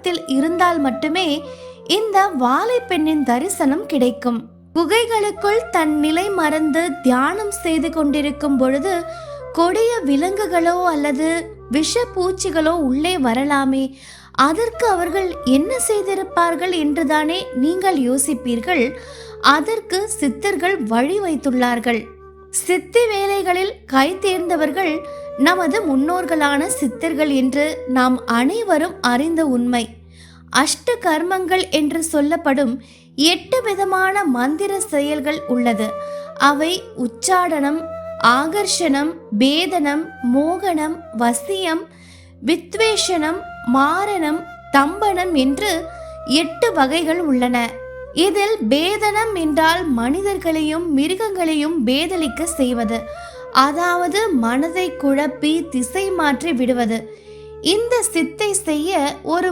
பருவத்தில் இருந்தால் மட்டுமே இந்த வாலை பெண்ணின் தரிசனம் கிடைக்கும். குகைகளுக்குள் தன் நிலை மறந்து தியானம் செய்து கொண்டிருக்கும் பொழுது கொடிய விலங்குகளோ அல்லது விஷ பூச்சிகளோ உள்ளே வரலாமே, அதற்கு அவர்கள் என்ன செய்திருப்பார்கள் என்றுதானே நீங்கள் யோசிப்பீர்கள். அதற்கு சித்தர்கள் வழி வைத்துள்ளார்கள். சித்தி வேலைகளில் கை தேர்ந்தவர்கள் நமது முன்னோர்களான சித்தர்கள் என்று நாம் அனைவரும் அறிந்த உண்மை. அஷ்ட கர்மங்கள் என்று சொல்லப்படும் 8 விதமான மந்திர செயல்கள் உள்ளது. அவை உச்சாடனம், ஆகர்ஷணம், பேதனம், மோகனம், வசியம், வித்வேஷனம், மாரணம், தம்பனம் என்று 8 வகைகள் உள்ளன. இதில் பேதனம் என்றால் மனிதர்களையும் மிருகங்களையும் பேதலிக்க செய்வது, அதாவது மனதை குழப்பி திசை மாற்றி விடுவது. இந்த சித்தை செய்ய ஒரு